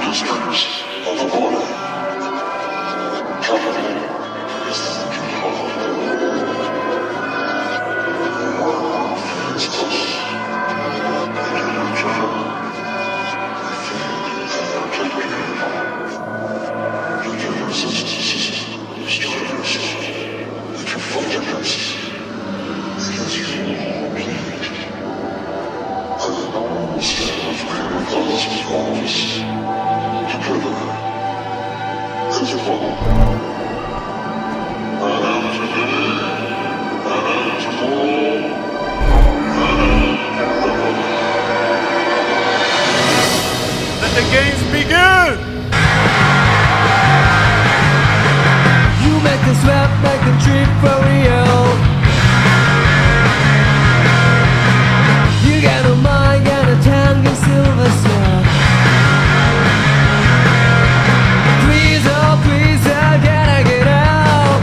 prisoners of the Borderland. Capital is the people of the world is close. And you will travel. Let the games begin! You make this rap like a trip for real. You got a mind, got a tongue, and silver stuff. Please, I gotta get out.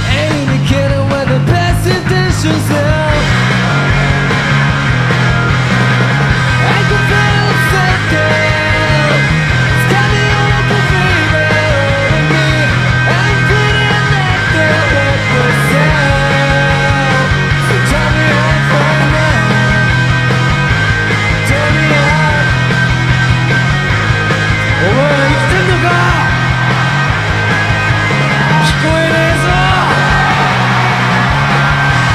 Ain't indicating where the best intentions are. I can feel it second. It's coming on the fever in me. I'm feeling like the hurt myself. So tell me how to find out. Tell me how. Where are you still to go? Squid is on.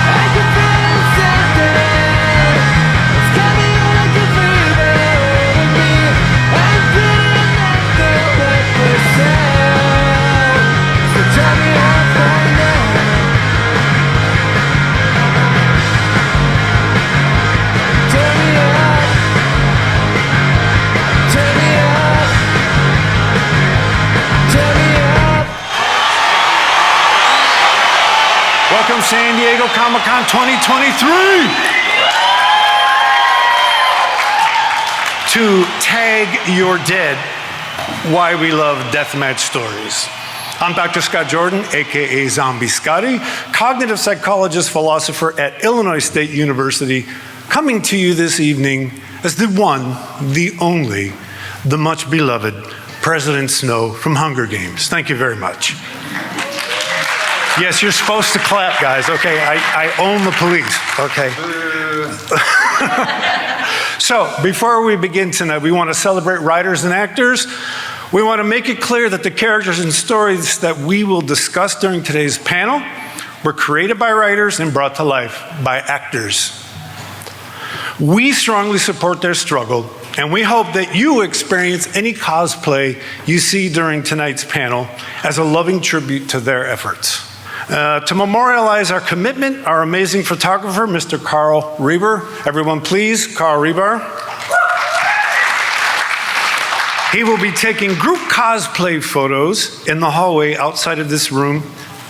I can feel it second. It's coming on like a fever in me. I'm feeling like the hurt myself. So tell me how to find out. Tell me how. Tell me how. Tell me how. Welcome San Diego Comic-Con 2023 to Tag Your Dead, Why We Love Deathmatch Stories. I'm Dr. Scott Jordan, aka Zombie Scotty, cognitive psychologist, philosopher at Illinois State University, coming to you this evening as the one, the only, the much beloved President Snow from Hunger Games. Thank you very much. Yes, you're supposed to clap, guys, okay? I own the police, okay? So, before we begin tonight, we want to celebrate writers and actors. We want to make it clear that the characters and stories that we will discuss during today's panel were created by writers and brought to life by actors. We strongly support their struggle, and we hope that you experience any cosplay you see during tonight's panel as a loving tribute to their efforts. To memorialize our commitment, our amazing photographer, Mr. Carl Reber. Everyone please, Carl Reber. He will be taking group cosplay photos in the hallway outside of this room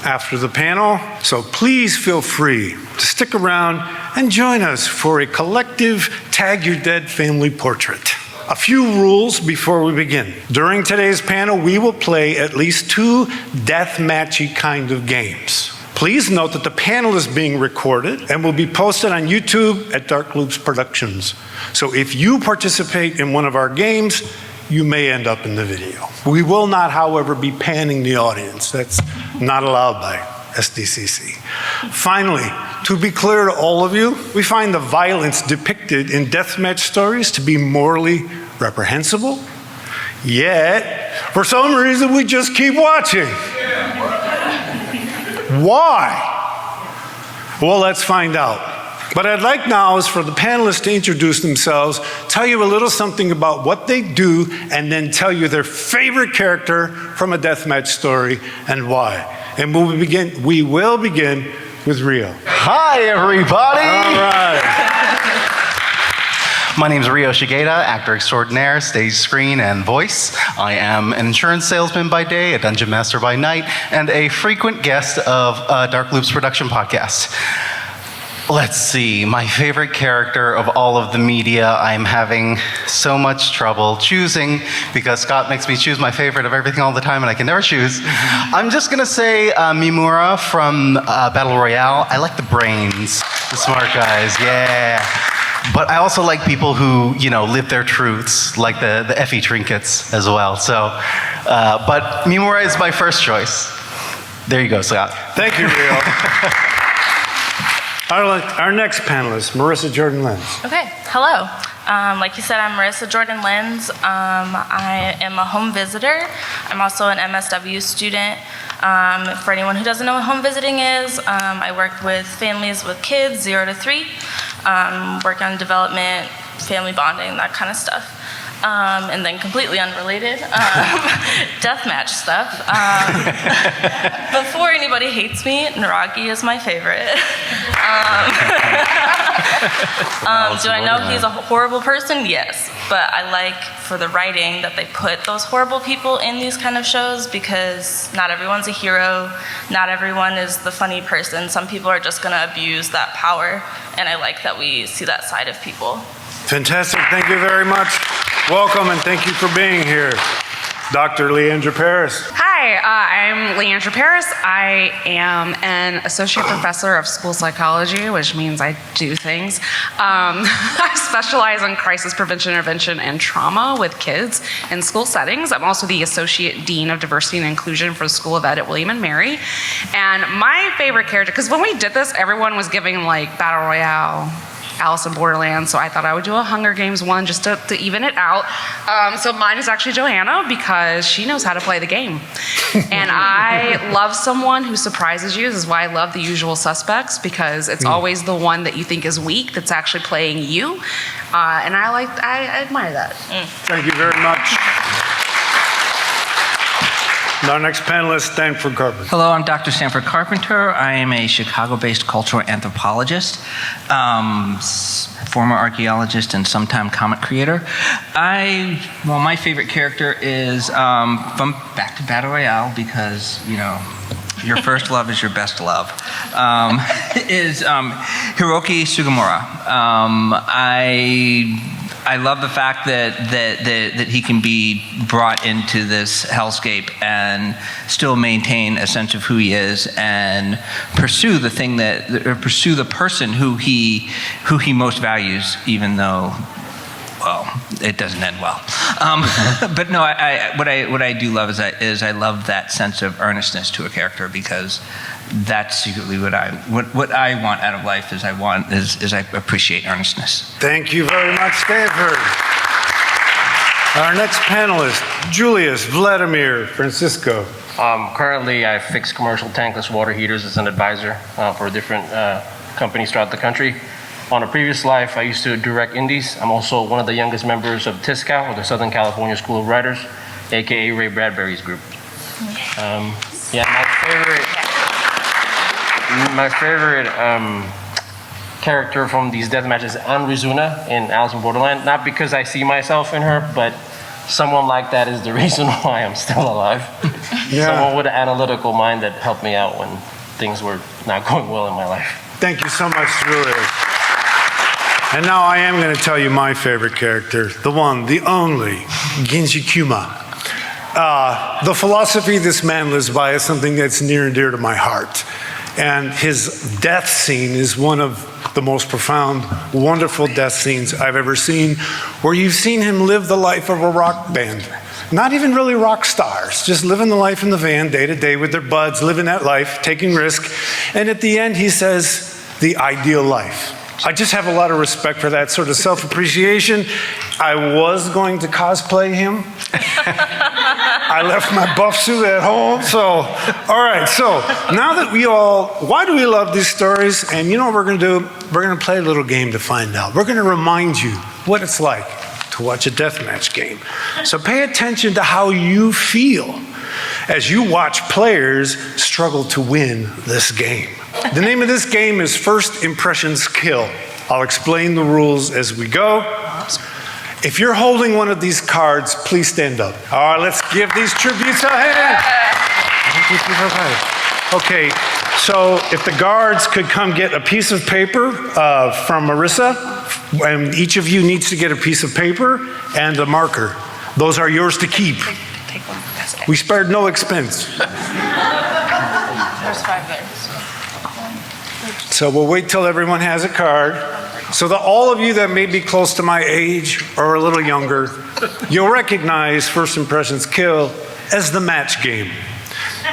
after the panel, so please feel free to stick around and join us for a collective Tag Your Dead family portrait. A few rules before we begin. During today's panel, we will play at least 2 deathmatchy kind of games. Please note that the panel is being recorded and will be posted on YouTube at darkloopsproductions. So if you participate in one of our games, you may end up in the video. We will not, however, be panning the audience. That's not allowed by SDCC. Finally, to be clear to all of you, we find the violence depicted in deathmatch stories to be morally reprehensible, yet, for some reason, we just keep watching. Why? Well, let's find out. What I'd like now is for the panelists to introduce themselves, tell you a little something about what they do, and then tell you their favorite character from a deathmatch story and why. And we will begin with Rio. Hi, everybody. All right. My name is Rio Shigeta, actor extraordinaire, stage, screen, and voice. I am an insurance salesman by day, a dungeon master by night, and a frequent guest of Dark Loops production podcast. Let's see, my favorite character of all of the media, I'm having so much trouble choosing because Scott makes me choose my favorite of everything all the time and I can never choose. I'm just gonna say Mimura from Battle Royale. I like the brains, the smart guys, yeah. But I also like people who, live their truths, like the Effie trinkets as well. So, but Mimura is my first choice. There you go, Scott. Thank you, Rio. Our next panelist, Marissa Jordan Lenz. Okay, hello. Like you said, I'm Marissa Jordan Lenz. I am a home visitor. I'm also an MSW student. For anyone who doesn't know what home visiting is, I work with families with kids 0 to 3, work on development, family bonding, that kind of stuff. And then completely unrelated, deathmatch stuff. Before anybody hates me, Naragi is my favorite. Do I know he's a horrible person? Yes. But I like for the writing that they put those horrible people in these kind of shows, because not everyone's a hero. Not everyone is the funny person. Some people are just going to abuse that power. And I like that we see that side of people. Fantastic. Thank you very much. Welcome, and thank you for being here. Dr. Leandra Paris. Hi, I'm Leandra Paris. I am an associate professor of school psychology, which means I do things. I specialize in crisis prevention, intervention, and trauma with kids in school settings. I'm also the associate dean of diversity and inclusion for the School of Ed at William and Mary. And my favorite character, because when we did this, everyone was giving like Battle Royale, Alice in Borderland, so I thought I would do a Hunger Games one just to even it out. So mine is actually Joanna, because she knows how to play the game. And I love someone who surprises you. This is why I love The Usual Suspects, because it's always the one that you think is weak that's actually playing you. And I admire that. Thank you very much. Our next panelist, Stanford Carpenter. Hello, I'm Dr. Stanford Carpenter. I am a Chicago-based cultural anthropologist, former archaeologist, and sometime comic creator. My favorite character is from back to Battle Royale, because, your first love is your best love, is Hiroki Sugimura. I love the fact that he can be brought into this hellscape and still maintain a sense of who he is and pursue pursue the person who he most values, even though, well, it doesn't end well. But no, what I do love is I love that sense of earnestness to a character, because that's secretly what I want out of life. I appreciate earnestness. Thank you very much, Stanford. Our next panelist, Julius Vladimir Francisco. Currently, I fix commercial tankless water heaters as an advisor for different companies throughout the country. On a previous life, I used to direct indies. I'm also one of the youngest members of TISCAL, or the Southern California School of Writers, aka Ray Bradbury's group. My favorite character from these death matches is Rizuna in Alice in Borderland. Not because I see myself in her, but someone like that is the reason why I'm still alive. Yeah. Someone with an analytical mind that helped me out when things were not going well in my life. Thank you so much, Julius. And now I am going to tell you my favorite character, the one, the only, Genji Kuma. The philosophy this man lives by is something that's near and dear to my heart. And his death scene is one of the most profound, wonderful death scenes I've ever seen, where you've seen him live the life of a rock band. Not even really rock stars, just living the life in the van day to day with their buds, living that life, taking risk. And at the end, he says, the ideal life. I just have a lot of respect for that sort of self-appreciation. I was going to cosplay him. I left my buff suit at home, so, all right, so now that why do we love these stories? And you know what we're gonna do? We're gonna play a little game to find out. We're gonna remind you what it's like to watch a deathmatch game. So pay attention to how you feel as you watch players struggle to win this game. The name of this game is First Impressions Kill. I'll explain the rules as we go. If you're holding one of these cards, please stand up. All right, let's give these tributes a hand. Okay, so if the guards could come get a piece of paper from Marissa, and each of you needs to get a piece of paper and a marker. Those are yours to keep. Take one. That's it. We spared no expense. There's 5 there. So we'll wait till everyone has a card. So that all of you that may be close to my age or a little younger, you'll recognize First Impressions Kill as the match game.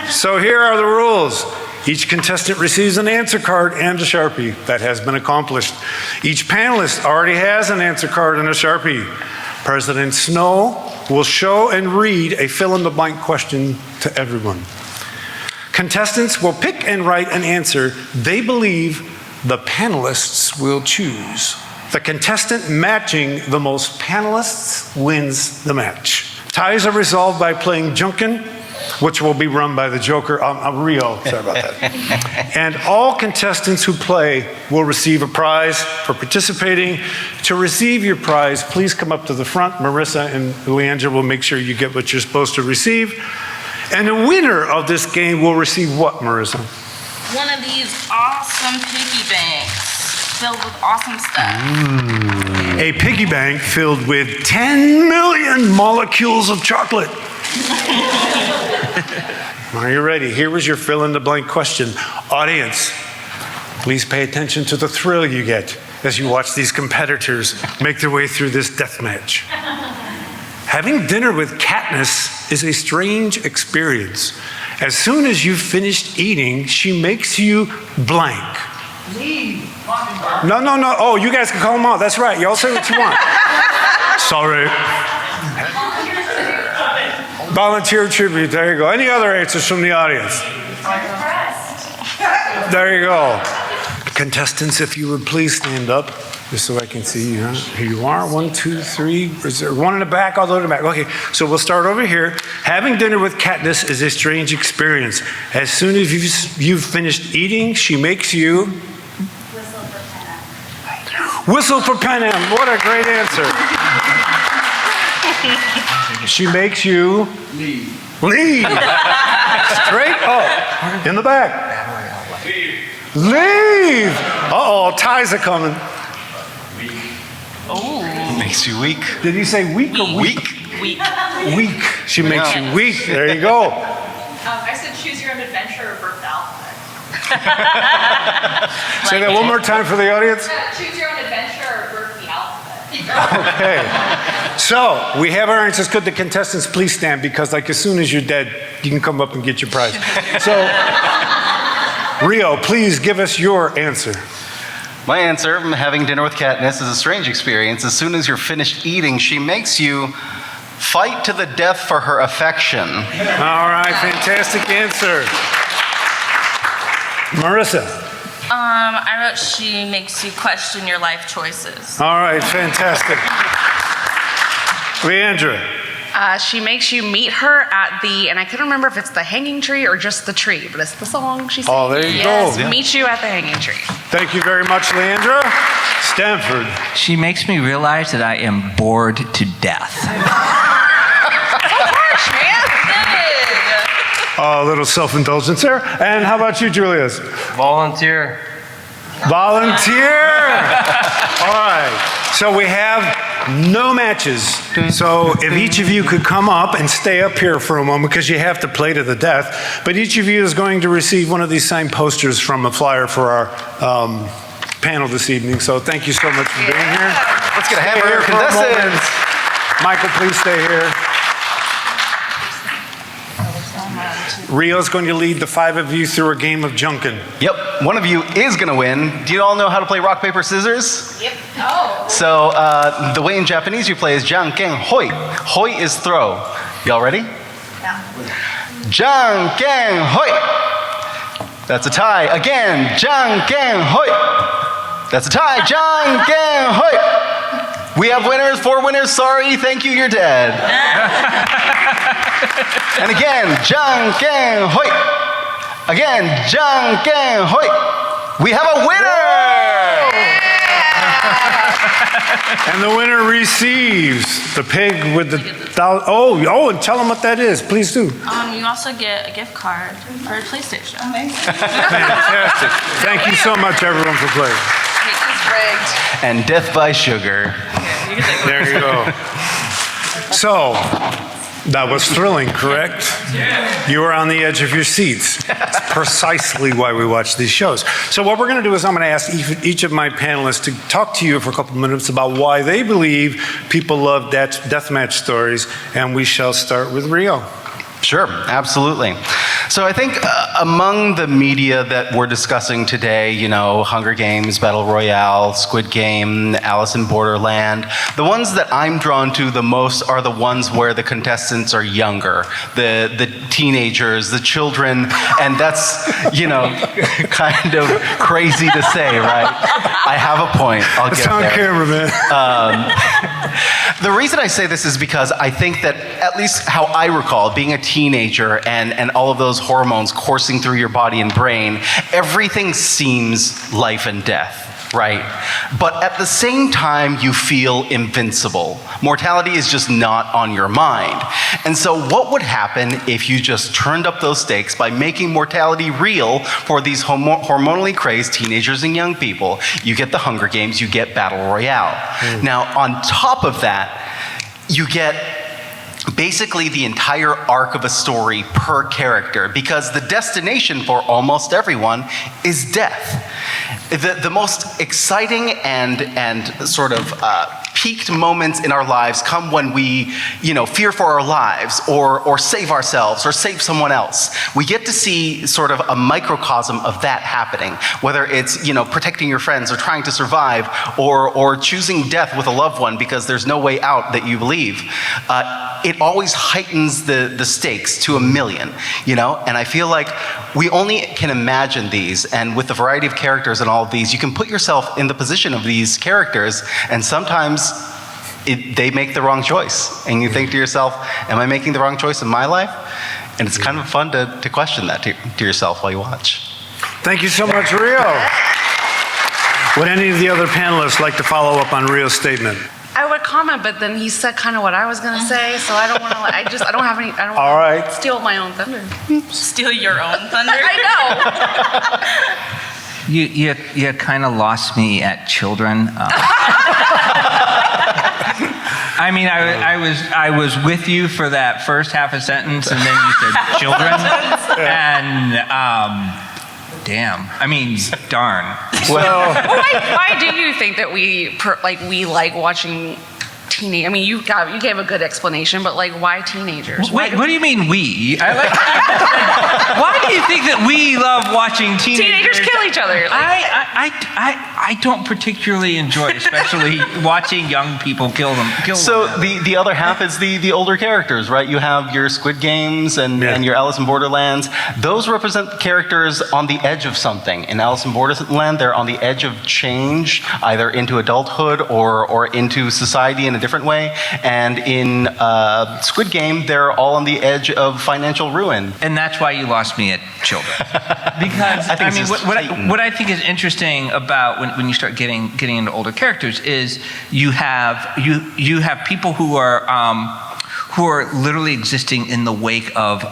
So here are the rules. Each contestant receives an answer card and a Sharpie. That has been accomplished. Each panelist already has an answer card and a Sharpie. President Snow will show and read a fill-in-the-blank question to everyone. Contestants will pick and write an answer they believe the panelists will choose. The contestant matching the most panelists wins the match. Ties are resolved by playing Junkin, which will be run by the Joker, Rio, sorry about that. And all contestants who play will receive a prize for participating. To receive your prize, please come up to the front. Marissa and Leandra will make sure you get what you're supposed to receive. And the winner of this game will receive what, Marissa? One of these awesome piggy banks filled with awesome stuff. A piggy bank filled with 10 million molecules of chocolate. Are you ready? Here was your fill-in-the-blank question. Audience, please pay attention to the thrill you get as you watch these competitors make their way through this death match. Having dinner with Katniss is a strange experience. As soon as you've finished eating, she makes you blank. No. Oh, you guys can call them out. That's right. Y'all say what you want. Sorry. Volunteer tribute. There you go. Any other answers from the audience? There you go. Contestants, if you would please stand up, just so I can see you. Here you are. 1, 2, 3. Is there one in the back? All the way to the back. Okay, so we'll start over here. Having dinner with Katniss is a strange experience. As soon as you've finished eating, she makes you... Whistle for Panem. What a great answer. She makes you... Leave. Straight up. In the back. Leave. Uh-oh, ties are coming. Makes you weak. Did he say weak or weak? Weak. Weak. She makes you weak. There you go. I said choose your own adventure or birth the alphabet. Say that one more time for the audience. Choose your own adventure or birth the alphabet. Okay. So we have our answers. Could the contestants please stand? Because like as soon as you're dead, you can come up and get your prize. So Rio, please give us your answer. My answer, having dinner with Katniss, is a strange experience. As soon as you're finished eating, she makes you fight to the death for her affection. All right, fantastic answer. Marissa. I wrote she makes you question your life choices. All right, fantastic. Leandra. She makes you meet her at the, and I couldn't remember if it's the hanging tree or just the tree, but it's the song she sings. Oh, there you yes, go. Yeah. Meet you at the hanging tree. Thank you very much, Leandra. Stanford. She makes me realize that I am bored to death. A little self-indulgence there. And how about you, Julius? Volunteer. Volunteer. All right. So we have no matches. So if each of you could come up and stay up here for a moment because you have to play to the death. But each of you is going to receive one of these signed posters from a flyer for our panel this evening. So thank you so much for being here. Let's get a Stay hamburger here for a contestant. moment. Michael, please stay here. Rio's going to lead the 5 of you through a game of Junkin. Yep, one of you is going to win. Do you all know how to play rock, paper, scissors? Yep. Oh. So the way in Japanese you play is janken hoi. Hoi is throw. Y'all ready? Yeah. Janken hoi. That's a tie. Again, janken hoi. That's a tie. Janken hoi. We have winners, 4 winners. Sorry, thank you, you're dead. And again, janken hoi. Again, janken hoi. We have a winner! And the winner receives the pig with the thousand. Oh, and tell them what that is. Please do. You also get a gift card for a PlayStation. Fantastic. Thank you so much, everyone, for playing. And death by sugar. There you go. So, That was thrilling, correct? You were on the edge of your seats. That's precisely why we watch these shows. So what we're going to do is I'm going to ask each of my panelists to talk to you for a couple of minutes about why they believe people love deathmatch stories, and we shall start with Rio. Sure, absolutely. So I think among the media that we're discussing today, you know, Hunger Games, Battle Royale, Squid Game, Alice in Borderland, the ones that I'm drawn to the most are the ones where the contestants are younger, the teenagers, the children, and that's, you know, kind of crazy to say, right? I have a point. I'll get It's on there. camera, man. The reason I say this is because I think that, at least how I recall, being a teenager and all of those hormones coursing through your body and brain, everything seems life and death, right? But at the same time, you feel invincible. Mortality is just not on your mind. And so what would happen if you just turned up those stakes by making mortality real for these hormonally crazed teenagers and young people? You get the Hunger Games, you get Battle Royale. Now, on top of that, you get basically the entire arc of a story per character, because the destination for almost everyone is death. The most exciting and sort of peaked moments in our lives come when we, you know, fear for our lives or save ourselves or save someone else. We get to see sort of a microcosm of that happening, whether it's, you know, protecting your friends or trying to survive or choosing death with a loved one because there's no way out that you believe. It always heightens the stakes to 1,000,000, you know? And I feel like we only can imagine these, and with the variety of characters and all of these, you can put yourself in the position of these characters, and sometimes they make the wrong choice. And you think to yourself, am I making the wrong choice in my life? And it's kind of fun to question that to yourself while you watch. Thank you so much, Rio. Would any of the other panelists like to follow up on Rio's statement? I would comment, but then he said kind of what I was going to say, so I don't want to, I don't have any, I don't All want right. to steal my own thunder. Steal your own thunder. I know. You kind of lost me at children. I mean, I was with you for that first half a sentence, and then you said children, and damn. I mean, darn. Why do you think that we like watching teenage? I mean, you gave a good explanation, but like, why teenagers? Wait, what do you mean we? Why do you think that we love watching teenagers Teenagers kill each other. I don't particularly enjoy, especially watching young people kill So one another. the other half is the older characters, right? You have your Squid Games and your Alice in Borderlands. Those represent characters on the edge of something. In Alice in Borderland, they're on the edge of change, either into adulthood or into society in a different way. And in Squid Game, they're all on the edge of financial ruin. And that's why you lost me at children. Because I think it's just what I think is interesting about when you start getting into older characters is you have people who are literally existing in the wake of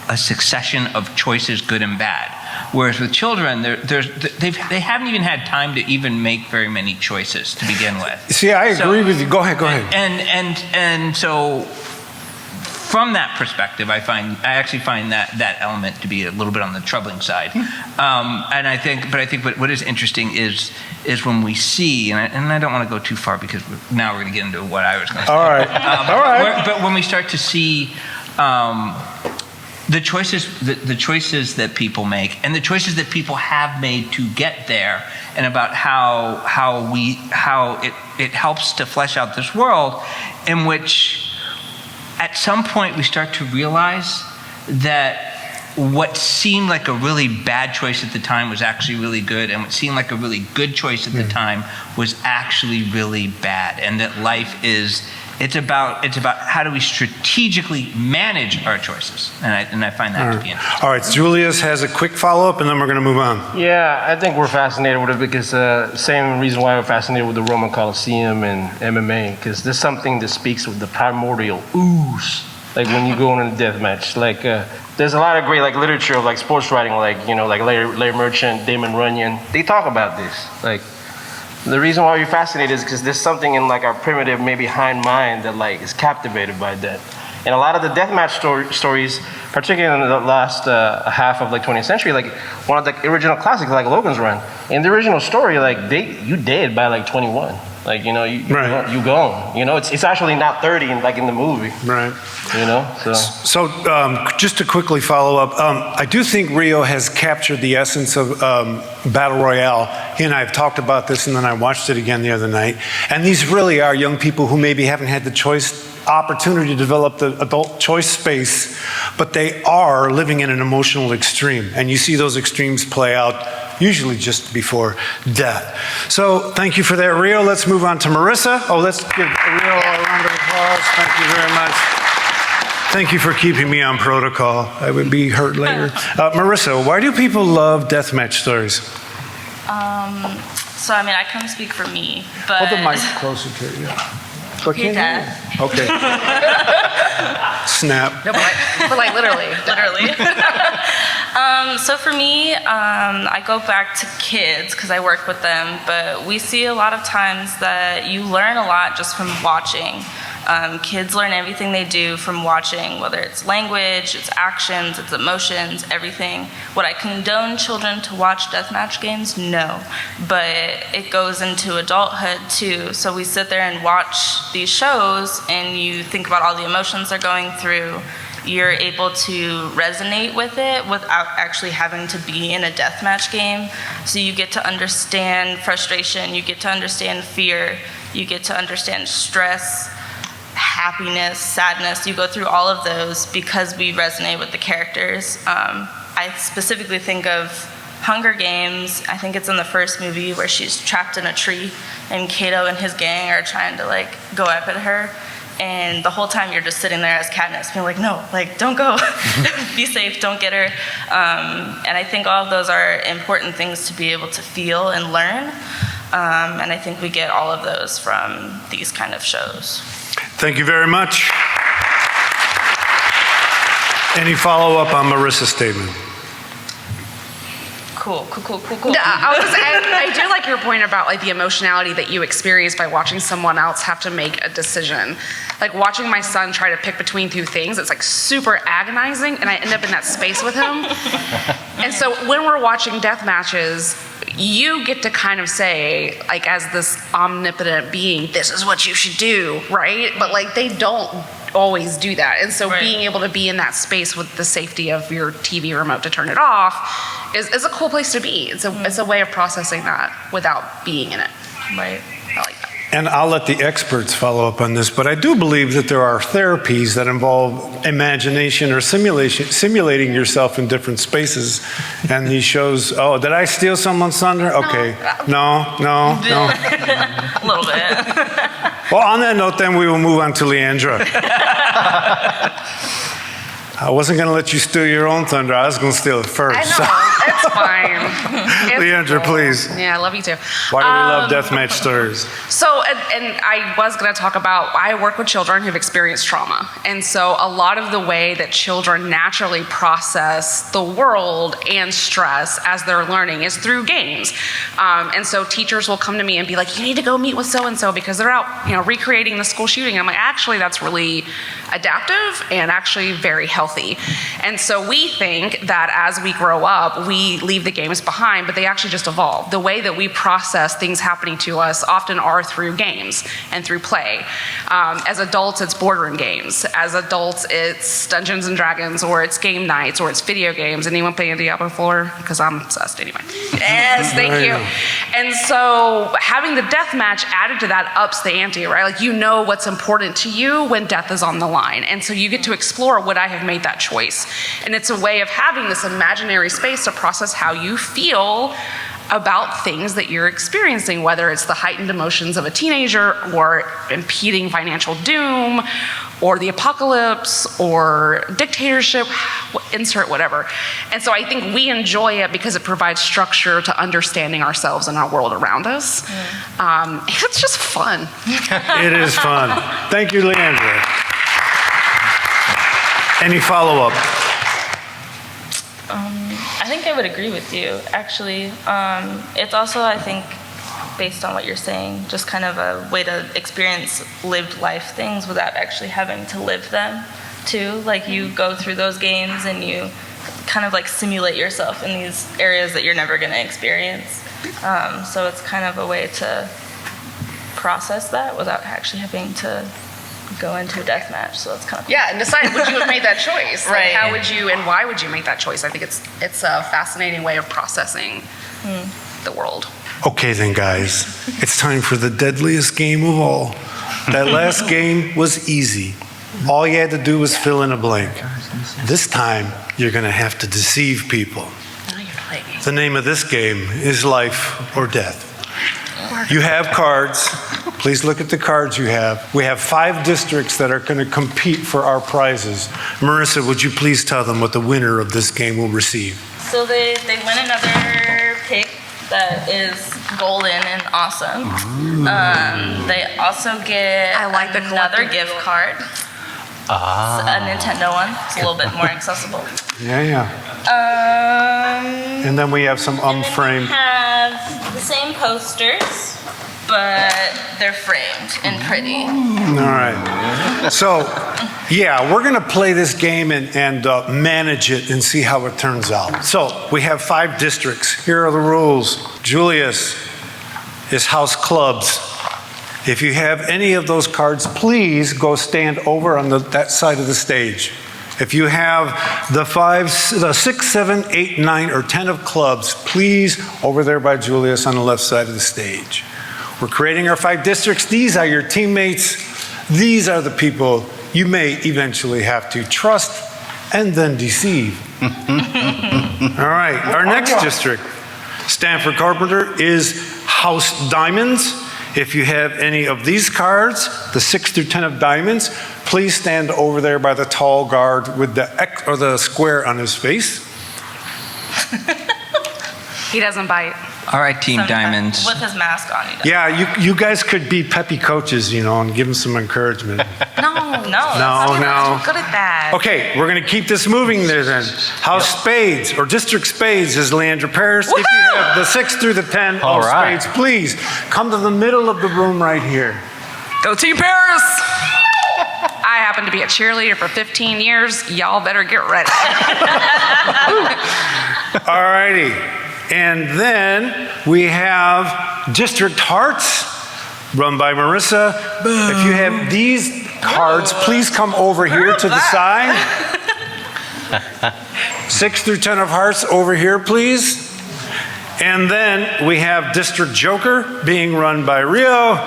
a succession of choices, good and bad. Whereas with children, they haven't even had time to even make very many choices to begin with. See, I agree with you. Go ahead. And so from that perspective, I actually find that element to be a little bit on the troubling side. And I think what is interesting is when we see, and I don't want to go too far because now we're going to get into what I was going to say. All right. But when we start to see the choices that people make and the choices that people have made to get there, and about how it helps to flesh out this world in which at some point we start to realize that what seemed like a really bad choice at the time was actually really good, and what seemed like a really good choice at the time was actually really bad, and that life is it's about how do we strategically manage our choices, and I find that to be interesting. All right, Julius has a quick follow-up, and then we're going to move on. Yeah, I think we're fascinated with it because same reason why we're fascinated with the Roman Colosseum and MMA, because there's something that speaks with the primordial ooze, like when you go in a death match. Like there's a lot of great like literature of like sports writing, like like Larry Merchant, Damon Runyon. They talk about this. Like the reason why we're fascinated is because there's something in like our primitive maybe hind mind that like is captivated by that. And a lot of the deathmatch stories, particularly in the last half of like 20th century, like one of the original classics, like Logan's Run. In the original story, like you dead by like 21. Like, you know, you gone. You know, it's actually not 30 like in the movie. Right. You know, so. So just to quickly follow up, I do think Rio has captured the essence of Battle Royale. He and I have talked about this, and then I watched it again the other night. And these really are young people who maybe haven't had the opportunity to develop the adult choice space, but they are living in an emotional extreme. And you see those extremes play out usually just before death. So thank you for that, Rio. Let's move on to Marissa. Oh, let's give Rio a round of applause. Thank you very much. Thank you for keeping me on protocol. I would be hurt later. Marissa, why do people love deathmatch stories? So, I mean, I can speak for me, but... Hold the mic closer to you. Hey, Dad. Okay. Snap. No, but like literally. So for me, I go back to kids because I work with them, but we see a lot of times that you learn a lot just from watching. Kids learn everything they do from watching, whether it's language, it's actions, it's emotions, everything. Would I condone children to watch deathmatch games? No. But it goes into adulthood too. So we sit there and watch these shows and you think about all the emotions they're going through. You're able to resonate with it without actually having to be in a deathmatch game. So you get to understand frustration, you get to understand fear, you get to understand stress, happiness, sadness. You go through all of those because we resonate with the characters. I specifically think of Hunger Games. I think it's in the first movie where she's trapped in a tree and Kato and his gang are trying to like go up at her. And the whole time you're just sitting there as Katniss being like, no, like don't go, be safe, don't get her. And I think all of those are important things to be able to feel and learn. And I think we get all of those from these kind of shows. Thank you very much. Any follow-up on Marissa's statement? Cool. I do like your point about like the emotionality that you experience by watching someone else have to make a decision. Like watching my son try to pick between two things, it's like super agonizing, and I end up in that space with him. And so when we're watching death matches, you get to kind of say, like as this omnipotent being, this is what you should do, right? But like they don't always do that. And so being able to be in that space with the safety of your TV remote to turn it off is a cool place to be. It's a way of processing that without being in it. Right. I like that. And I'll let the experts follow up on this, but I do believe that there are therapies that involve imagination or simulating yourself in different spaces. And these shows, oh, did I steal someone's thunder? Okay. No. A little bit. Well, on that note, then we will move on to Leandra. I wasn't going to let you steal your own thunder. I was going to steal it first. I know. It's fine. Leandra, please. Yeah, I love you too. Why do we love deathmatch stories? So, and I was going to talk about, I work with children who've experienced trauma. And so a lot of the way that children naturally process the world and stress as they're learning is through games. And so teachers will come to me and be like, you need to go meet with so-and-so because they're out, recreating the school shooting. I'm like, actually, that's really adaptive and actually very healthy. And so we think that as we grow up, we leave the games behind, but they actually just evolve. The way that we process things happening to us often are through games and through play. As adults, it's boardroom games. As adults, it's Dungeons and Dragons, or it's game nights, or it's video games. Anyone playing Diablo 4? Because I'm obsessed anyway. Yes, thank you. And so having the death match added to that ups the ante, right? Like you know what's important to you when death is on the line. And so you get to explore, would I have made that choice? And it's a way of having this imaginary space to process how you feel about things that you're experiencing, whether it's the heightened emotions of a teenager or impeding financial doom or the apocalypse or dictatorship, insert whatever. And so I think we enjoy it because it provides structure to understanding ourselves and our world around us. It's just fun. It is fun. Thank you, Leandra. Any follow-up? I think I would agree with you, actually. It's also, I think, based on what you're saying, just kind of a way to experience lived life things without actually having to live them. too. Like you go through those games and you kind of like simulate yourself in these areas that you're never going to experience. So it's kind of a way to process that without actually having to go into a death match. So it's kind of Yeah, and decide would you have made that choice? Like, Right. how would you and why would you make that choice? I think it's a fascinating way of processing the world. Okay then, guys, it's time for the deadliest game of all. That last game was easy. All you had to do was fill in a blank. This time, you're going to have to deceive people. Now you're playing. The name of this game is Life or Death. You have cards. Please look at the cards you have. We have 5 districts that are going to compete for our prizes. Marissa, would you please tell them what the winner of this game will receive? So they win another pick that is golden and awesome. They also get I like the another collective gift card. A Nintendo one. It's a little bit more accessible. Yeah. And then we have some And then we unframed. have the same posters, but they're framed and pretty. All right. So, yeah, we're going to play this game and manage it and see how it turns out. So, we have 5 districts. Here are the rules. Julius is house clubs. If you have any of those cards, please go stand over on that side of the stage. If you have the 6, 7, 8, 9, or 10 of clubs, please over there by Julius on the left side of the stage. We're creating our 5 districts. These are your teammates. These are the people you may eventually have to trust and then deceive. All right, our next district, Stanford Carpenter, is House Diamonds. If you have any of these cards, the 6 through 10 of diamonds, please stand over there by the tall guard with the X or the square on his face. He doesn't bite. All right, Team Sometimes Diamonds. with his mask on. He does. Yeah, you guys could be peppy coaches, and give them some encouragement. No. No. Good at that. Okay, we're going to keep this moving there then. House Spades or District Spades is Leandra Paris. If you have the 6 through the 10 All of right. spades, please come to the middle of the room right here. Go Team Paris! I happen to be a cheerleader for 15 years. Y'all better get ready. All righty. And then we have District Hearts, run by Marissa. If you have these cards, please come over here to the side. 6 through 10 of hearts over here, please. And then we have District Joker being run by Rio.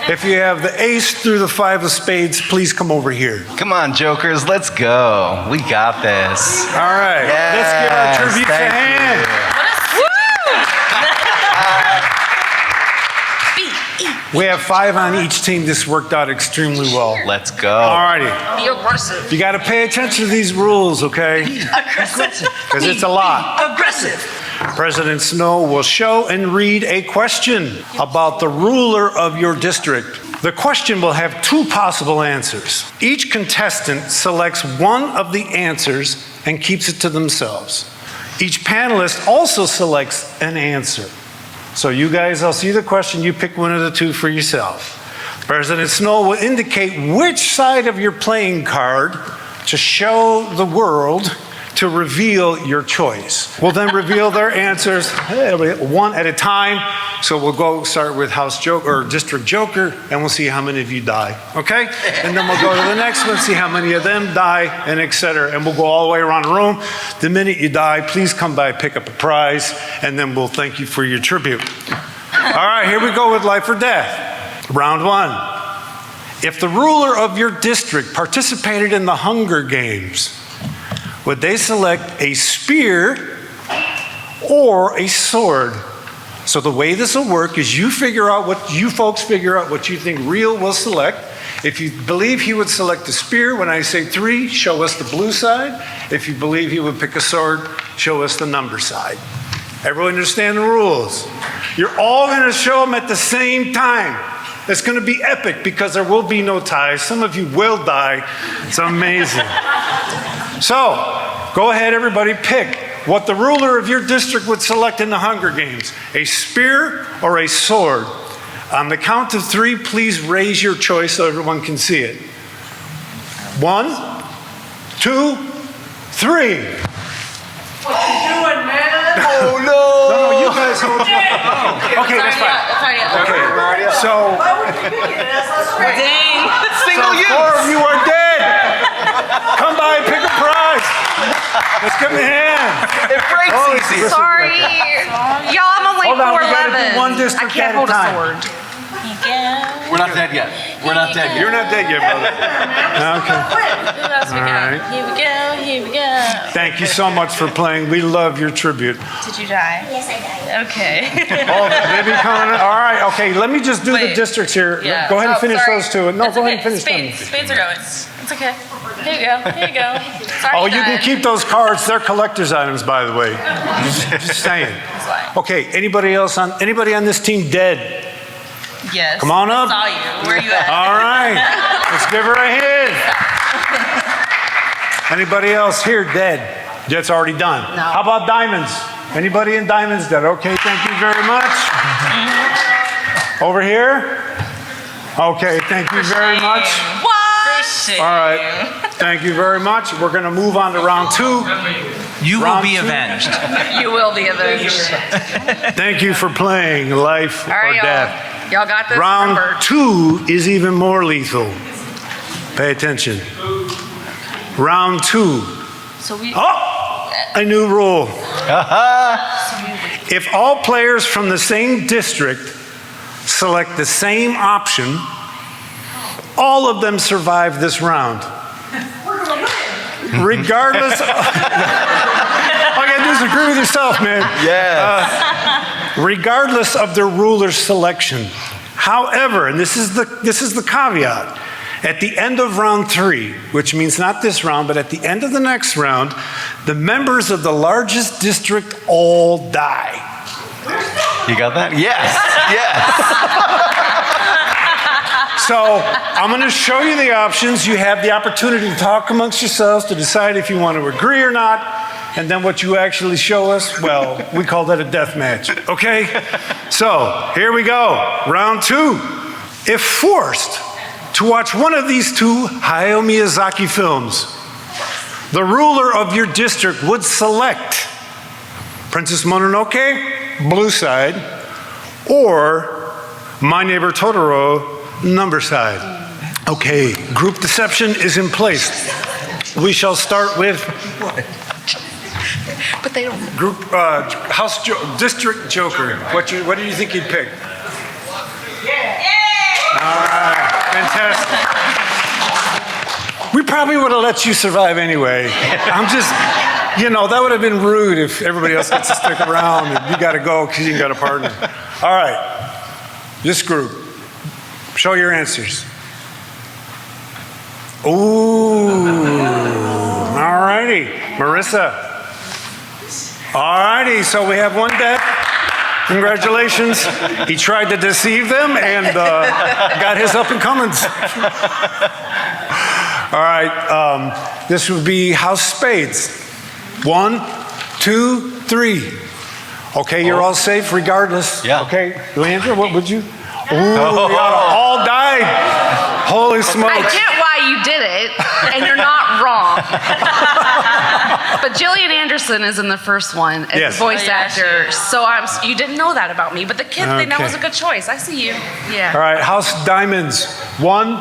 If you have the ace through the 5 of spades, please come over here. Come on, Jokers, let's go. We got this. All right, let's give our tribute to Thank hand. We have 5 on each team. This worked out extremely well. Let's go. All righty. Be aggressive. You got to pay attention to these rules, okay? Aggressive. Because it's a lot. Aggressive. President Snow will show and read a question about the ruler of your district. The question will have 2 possible answers. Each contestant selects one of the answers and keeps it to themselves. Each panelist also selects an answer. So you guys, I'll see the question, you pick one of the 2 for yourself. President Snow will indicate which side of your playing card to show the world to reveal your choice. We'll then reveal their answers one at a time. So we'll start with House Joker or District Joker, and we'll see how many of you die. Okay? And then we'll go to the next one, see how many of them die, and etc. And we'll go all the way around the room. The minute you die, please come by, pick up a prize, and then we'll thank you for your tribute. All right, here we go with life or death. Round 1. If the ruler of your district participated in the Hunger Games, would they select a spear or a sword? So the way this will work is you folks figure out what you think Real will select. If you believe he would select the spear, when I say 3, show us the blue side. If you believe he would pick a sword, show us the number side. Everyone understand the rules? You're all going to show them at the same time. It's going to be epic because there will be no ties. Some of you will die. It's amazing. So, go ahead, everybody, pick what the ruler of your district would select in the Hunger Games, a spear or a sword. On the count of 3, please raise your choice so everyone can see it. 1, 2, 3. Oh no! No, you guys hold on. Okay, that's fine. Okay, so Dang. Single use. 4 of you are dead. Come by and pick a prize. Let's give them a hand. It breaks Oh, easy. Sorry. Y'all, I'm only Hold on, we gotta 4'11". do one I district can't at a hold a time. sword. We're not dead yet. We're not dead You're yet. not dead yet, brother. Okay. Who else we All got? right. Here we go, here we go. Thank you so much for playing. We love your tribute. Did you die? Yes, I died. Okay. Oh, baby coming. All right. Okay. Let me just do the Wait. districts here. Yeah. Go ahead and Oh, finish sorry. those two. No, It's go okay. ahead and finish them. Spades are going. It's okay. Here you go. Here you go. Sorry, Oh, you can died. keep those cards. They're collector's items, by the way. Just saying. fine. Okay. Anybody on this team dead? Yes. Come on up. I saw you. Where are you at? All right. Let's give her a hand. Anybody else here dead? That's already done. No. How about diamonds? Anybody in diamonds dead? Okay, thank you very much. Over here? Okay, thank you very much. What? For All right, thank you very much. We're going to move on to round 2. You will Round be two. avenged. You will be avenged. Thank you for playing Life All or right, Death. y'all. Y'all got this. Round Remember. 2 is even more lethal. Pay attention. Round 2. So we. Oh, a new rule. If all players from the same district select the same option, all of them survive this round. Regardless of, all you gotta do is agree with yourself, man. Yes. Regardless of their ruler's selection. However, and this is the caveat, at the end of round 3, which means not this round, but at the end of the next round, the members of the largest district all die. You got that? Yes. Yes. So I'm going to show you the options. You have the opportunity to talk amongst yourselves to decide if you want to agree or not. And then what you actually show us, well, we call that a death match. Okay? So here we go. Round 2. If forced to watch one of these 2 Hayao Miyazaki films, the ruler of your district would select Princess Mononoke, blue side, or My Neighbor Totoro, number side. Okay, group deception is in place. We shall start with But they don't. group district joker. What do you think you'd pick? All right, fantastic. We probably would have let you survive anyway. I'm just, that would have been rude if everybody else gets to stick around and you got to go because you got a partner. All right, this group, show your answers. Ooh, all righty, Marissa. All righty, so we have one death. Congratulations. He tried to deceive them and got his up and comings. All right, this would be House Spades. 1, 2, 3. Okay, you're all safe regardless. Yeah. Okay, Leandra, what would you? Ooh, we all died. Holy smokes. I get why you did it, and you're not wrong. But Gillian Anderson is in the first one as Yes. the voice Oh, yeah, she actor, is. so you didn't know that about me. But the kids, they know Okay. was a good choice. I see you. Yeah. All right, House Diamonds. 1,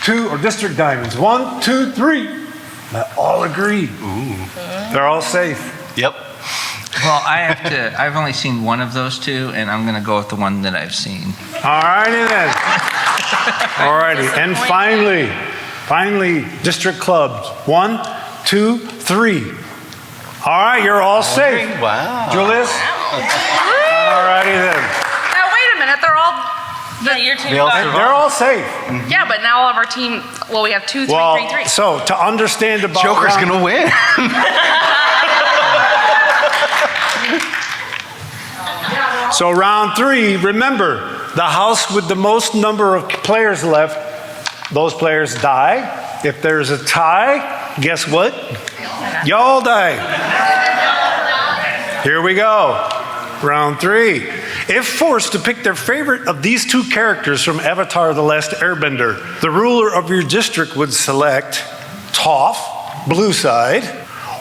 2, or District Diamonds. 1, 2, 3. They all agreed. Ooh. They're all safe. Yep. Well, I've only seen one of those 2, and I'm going to go with the one that I've seen. All righty then. All righty. And finally, District Clubs. 1, 2, 3. All right, you're all safe. Wow. Julius? All righty then. Now wait a minute. They're all. Yeah, your team. They all got it. survived. They're all safe. Yeah, but now all of our team. Well, we have 2, 3, 3, 3. So to understand about Joker's round- gonna win. So round 3, remember, the house with the most number of players left, those players die. If there's a tie, guess what? Y'all die. Here we go. Round 3. If forced to pick their favorite of these 2 characters from Avatar: The Last Airbender, the ruler of your district would select Toph, blue side,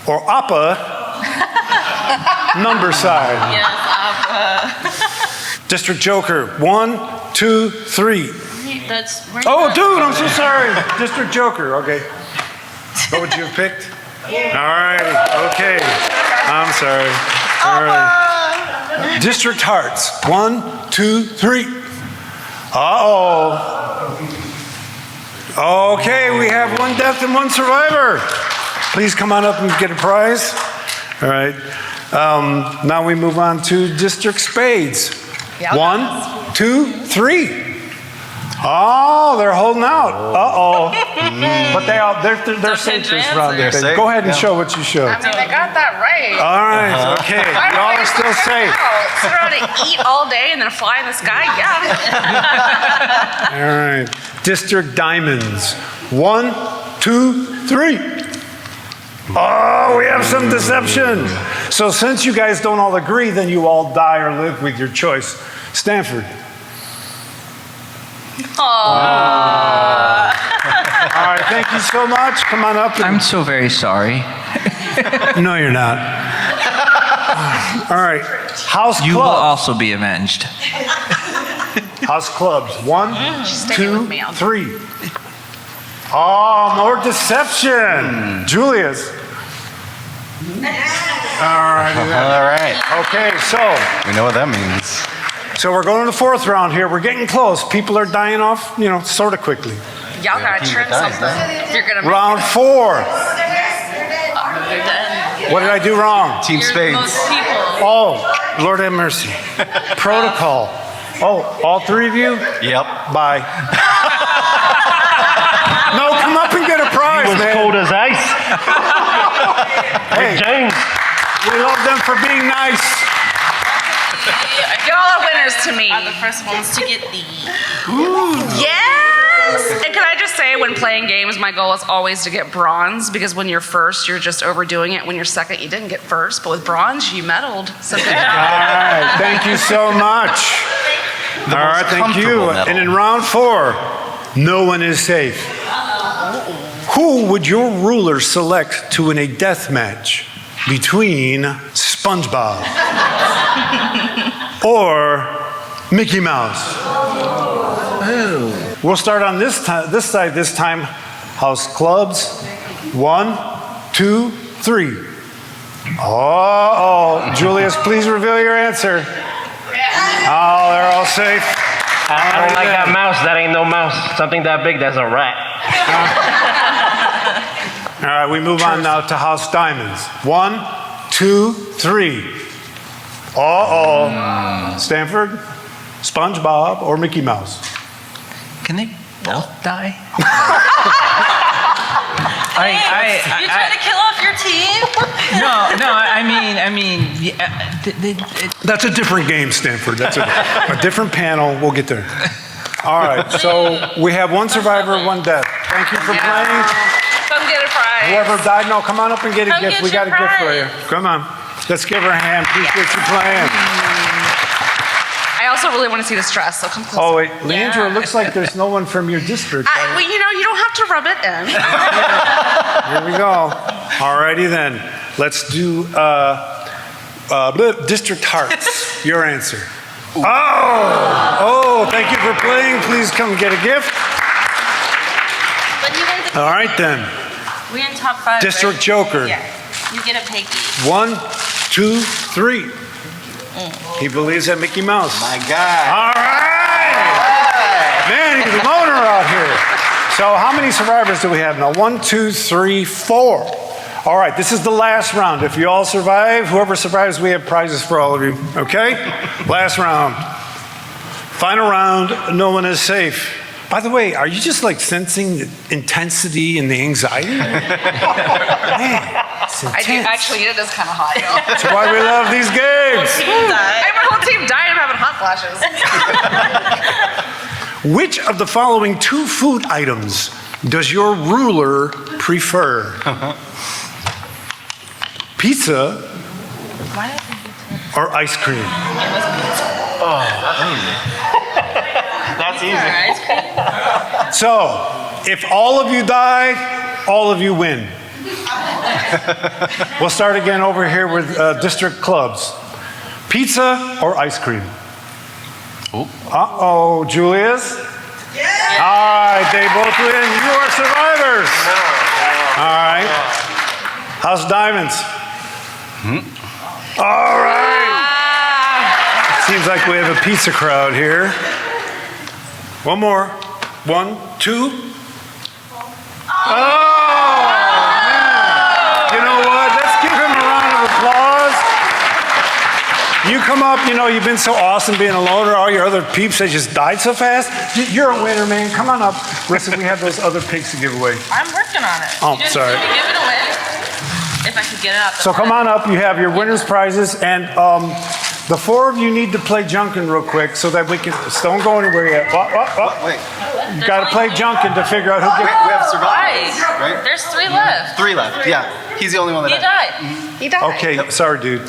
or Appa, number side? Yes, District Joker, 1, 2, 3. that's. Oh, dude, I'm so sorry. District Joker, okay. What would you have picked? All right, okay. I'm sorry. All right. District Hearts, 1, 2, 3. Uh-oh. Okay, we have one death and one survivor. Please come on up and get a prize. All right. Now we move on to District Spades. 1, 2, 3. Oh, they're holding out. Uh-oh. But they're safe this round. They're safe. Go ahead and show what you showed. I mean, they got that right. All right, okay. Y'all are still safe. Sit around and eat all day and then fly in the sky? Yeah. All right. District Diamonds. 1, 2, 3. Oh, we have some deception. So since you guys don't all agree, then you all die or live with your choice. Stanford. All right, thank you so much. Come on up. I'm so very sorry. No, you're not. All right. House You will clubs. also be avenged. House clubs. 1, staying 2, with me. 3. Oh, more deception. Julius. All right. All right. Okay, so We know what that means. we're going to the fourth round here. We're getting close. People are dying off, sort of quickly. Y'all gotta trim something. If you're gonna make Round 4. What did I do wrong? Team Spades. Most people. Oh, Lord have mercy. Protocol. Oh, all 3 of you? Yep. Bye. No, come up and get a prize, Was man. cold as ice. Hey, James. we love them for being nice. Y'all are winners to me. Are the first ones to get the. Yes! And can I just say, when playing games, my goal is always to get bronze, because when you're first, you're just overdoing it. When you're second, you didn't get first. But with bronze, you medaled. So good All job. right, thank you so much. All right, thank you. comfortable medal. And in round 4, no one is safe. Who would your ruler select to win a death match between SpongeBob or Mickey Mouse? We'll start on this side this time. House clubs. 1, 2, 3. Oh, Julius, please reveal your answer. Oh, they're all safe. I don't like that mouse. That ain't no mouse. Something that big, that's a rat. All right, we move on now to House Diamonds. 1, 2, 3. Uh-oh. Stanford, SpongeBob, or Mickey Mouse? Can they both die? You trying to kill off your team? No, I mean, That's a different game, Stanford. That's a different panel. We'll get there. All right, so we have one survivor, one death. Thank you for playing. Come get a prize. Whoever died, no, come on up and get a Come gift. get We got a your gift for you. prize. Come on. Let's give her a hand. Appreciate you playing. I also really want to see this dress, so come closer. Oh, wait, Leandra, it looks like there's no one from your district. Well, you don't have to rub it in. Here we go. All righty then. Let's do District Hearts. Your answer. Oh, thank you for playing. Please come get a gift. But you guys, All right then. we're in top 5. District right? Joker. Yeah. You get a piggy. 1, 2, 3. He believes that Mickey Mouse. My God. All right. Man, he's a loner out here. So how many survivors do we have now? 1, 2, 3, 4. All right, this is the last round. If you all survive, whoever survives, we have prizes for all of you. Okay? Last round. Final round, no one is safe. By the way, are you just like sensing the intensity and the anxiety? Man, it's I do. intense. Actually, it is kind of hot, y'all. That's why we love these games. My whole team died of having hot flashes. Which of the following 2 food items does your ruler prefer? Pizza or ice cream? That's easy. So, if all of you die, all of you win. We'll start again over here with district clubs. Pizza or ice cream? Uh-oh, Julius? Yeah. All right, they both win. You are survivors. All right. How's Diamonds? All right. Seems like we have a pizza crowd here. One more. 1, 2. Oh! You know what? Let's give him a round of applause. You come up, you know, you've been so awesome being a loner. All your other peeps, they just died so fast. You're a winner, man. Come on up. Listen, we have those other pigs to give away. I'm working on it. Oh, You sorry. Give it away. If I could get it out the So come on up. You have your winner's prizes. And the 4 of you need to play Junkin real quick so that we can, don't go anywhere yet. Wait, You got to play Junkin to figure out who we gets. have survivors, Right. right? There's 3 left. 3 left, yeah. He's the only one He that died. He died. Okay, sorry, dude.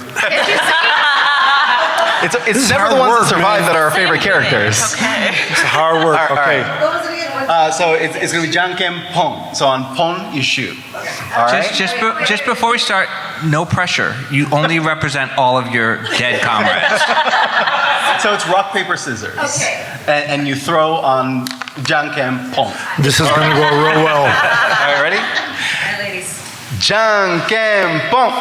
It's is never the hard ones work, that survive man. that are our favorite characters. It's hard work. All Okay. right. So it's going to be Janken Pong. So on Pong, you shoot. All right? Just before we start, no pressure. You only represent all of your dead comrades. So it's rock, paper, scissors. Okay. And you throw on Janken Pong. This is going to go real well. All right, ready? Janken Pong.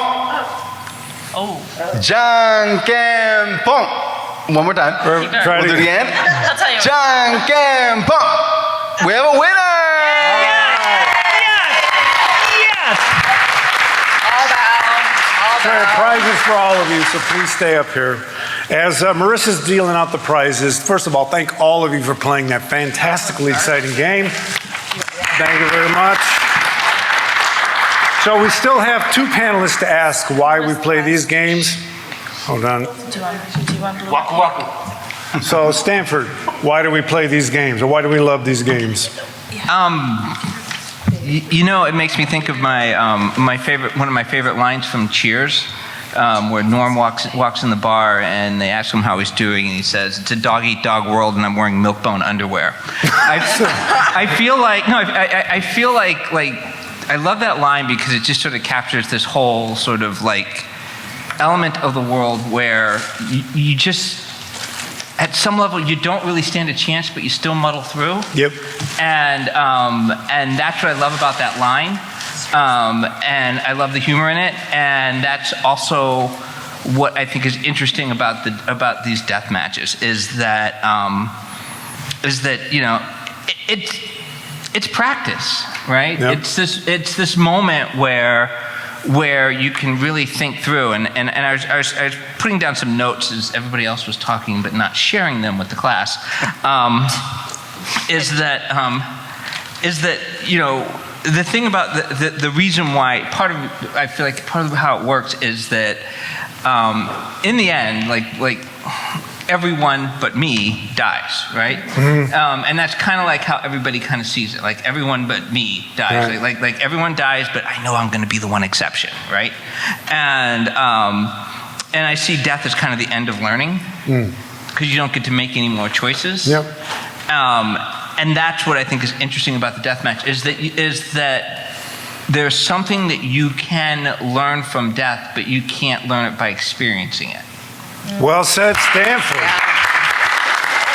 Oh. Janken Pong. One more time. Try We'll do it again. I'll tell you. Janken Pong. We have a winner. There are prizes for all of you, so please stay up here. As Marissa's dealing out the prizes, first of all, thank all of you for playing that fantastically exciting game. Thank you very much. So we still have 2 panelists to ask why we play these games. Hold on. Do you want blue? Waku waku. So Stanford, why do we play these games, or why do we love these games? You know, it makes me think of one of my favorite lines from Cheers, where Norm walks in the bar and they ask him how he's doing, and he says, "It's a dog-eat-dog world, and I'm wearing milk-bone underwear." I feel like I love that line because it just sort of captures this whole sort of like element of the world where you just, at some level, you don't really stand a chance, but you still muddle through. Yep. And that's what I love about that line. And I love the humor in it. And that's also what I think is interesting about these death matches is that you know it's practice, right? Yep. It's this moment where you can really think through, and I was putting down some notes as everybody else was talking, but not sharing them with the class. Is that you know, the thing about the reason why I feel like part of how it works is that in the end, like everyone but me dies, right? Mm-hmm. And that's kind of like how everybody kind of sees it. Like everyone but me dies. Right. Like everyone dies, but I know I'm going to be the one exception, right? And I see death as kind of the end of learning because you don't get to make any more choices. Yep. And that's what I think is interesting about the deathmatch is that there's something that you can learn from death, but you can't learn it by experiencing it. Well said, Stanford.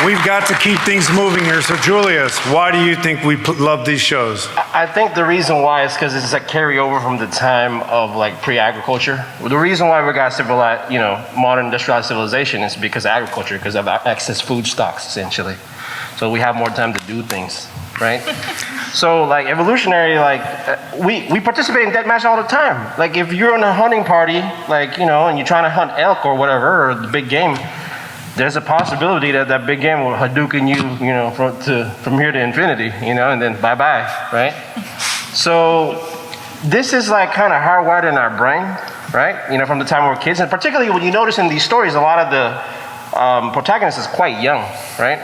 We've got to keep things moving here. So, Julius, why do you think we love these shows? I think the reason why is because it's a carryover from the time of like pre-agriculture. The reason why we got civilized, you know, modern industrialized civilization is because of agriculture, because of our excess food stocks, essentially. So we have more time to do things, right? So like evolutionary, like we participate in deathmatch all the time. Like if you're in a hunting party, like, you know, and you're trying to hunt elk or whatever, or the big game, there's a possibility that that big game will Hadouken you, you know, from here to infinity, you know, and then bye-bye, right? So this is like kind of hardwired in our brain, right? You know, from the time we were kids, and particularly when you notice in these stories, a lot of the protagonist is quite young, right?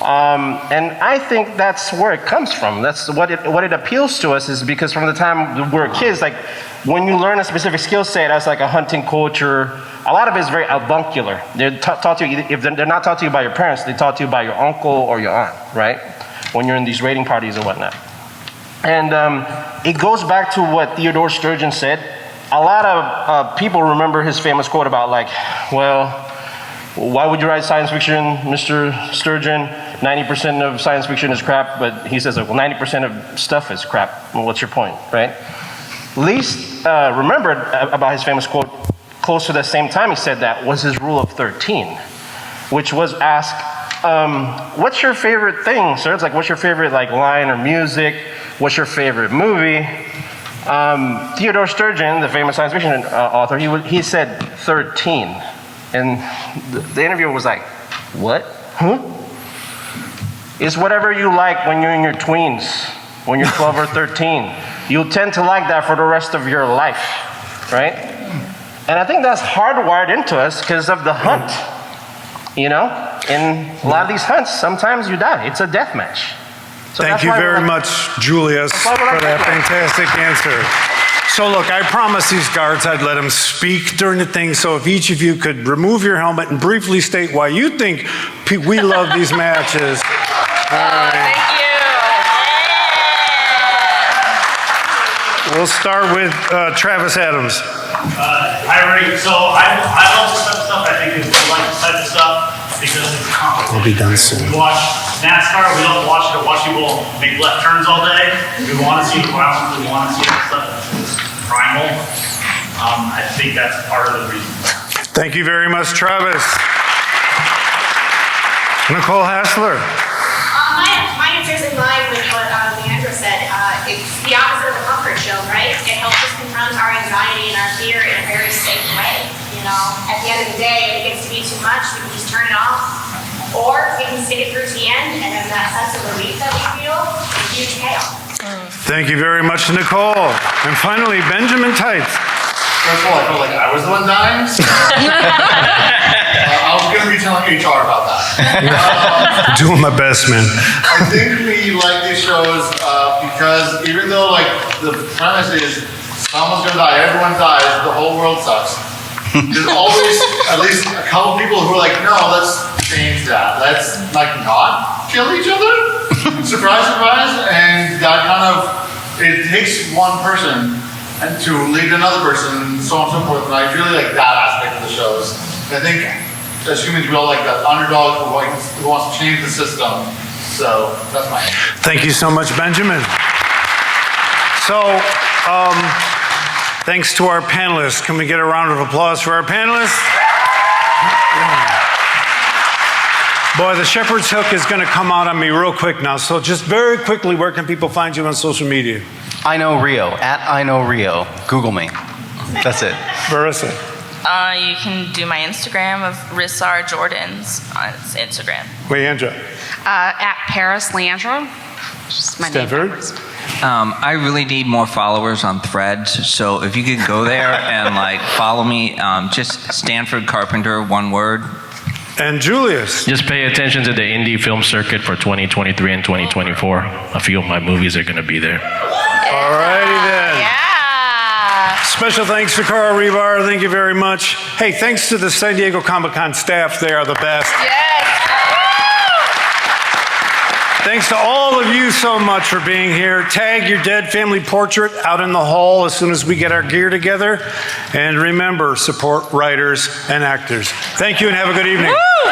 And I think that's where it comes from. That's what it appeals to us is because from the time we're kids, like when you learn a specific skill set as like a hunting culture, a lot of it is very avuncular. They're taught to you, if they're not taught to you by your parents, they're taught to you by your uncle or your aunt, right? When you're in these raiding parties or whatnot. And it goes back to what Theodore Sturgeon said. A lot of people remember his famous quote about like, well, why would you write science fiction, Mr. Sturgeon? 90% of science fiction is crap, but he says, well, 90% of stuff is crap. Well, what's your point, right? Least remembered about his famous quote, close to the same time he said that, was his rule of 13, which was ask, what's your favorite thing, sir? It's like, what's your favorite like line or music? What's your favorite movie? Theodore Sturgeon, the famous science fiction author, he said 13. And the interviewer was like, what? Huh? It's whatever you like when you're in your tweens, when you're 12 or 13. You'll tend to like that for the rest of your life, right? And I think that's hardwired into us because of the hunt. You know? In a lot of these hunts, sometimes you die. It's a death match. So Thank you very much, Julius, for that fantastic answer. So look, I promised these guards I'd let them speak during the thing, so if each of you could remove your helmet and briefly state why you think we love these matches. All right. Thank you. We'll start with Travis Adams. Hi, Ray. So I love this type of stuff. I think we like this type of stuff because it's complicated. I'll be done soon. We watch NASCAR. We don't watch it to watch people make left turns all day. We want to see the violence. We want to see the stuff that's primal. I think that's part of the reason. Thank you very much, Travis. Nicole Hassler. My answer is in line with what Leandra said. It's the opposite of a comfort show, right? It helps us confront our anxiety and our fear in a very safe way. You know, at the end of the day, if it gets to be too much, we can just turn it off. Or we can stick it through to the end, and then that sense of relief that we feel is huge payoff. Thank you very much, Nicole. And finally, Benjamin Tights. First of all, I felt like I was the one dying. So, I was going to be telling HR about that. Doing my best, man. I think we like these shows because even though like the premise is someone's going to die, everyone dies, the whole world sucks. There's always at least a couple people who are like, no, let's change that. Let's like not kill each other. Surprise, surprise. And that kind of, it takes one person and to lead another person and so on and so forth. And I really like that aspect of the shows. I think as humans, we all like that underdog who wants to change the system. So that's my answer. Thank you so much, Benjamin. So, thanks to our panelists. Can we get a round of applause for our panelists? Boy, the shepherd's hook is going to come out on me real quick now. So just very quickly, where can people find you on social media? I know Rio, at I know Rio. Google me. That's it. Marissa. You can do my Instagram of Rissar Jordans on Instagram. Leandra. At Paris Leandra. Just my Stanford. name. I really need more followers on Threads, so if you could go there and like follow me, just Stanford Carpenter, one word. And Julius. Just pay attention to the indie film circuit for 2023 and 2024. A few of my movies are going to be there. All righty then. Yeah. Special thanks to Carl Rebar. Thank you very much. Hey, thanks to the San Diego Comic-Con staff. They are the best. Yes. Thanks to all of you so much for being here. Tag your dead family portrait out in the hall as soon as we get our gear together. And remember, support writers and actors. Thank you and have a good evening. Woo!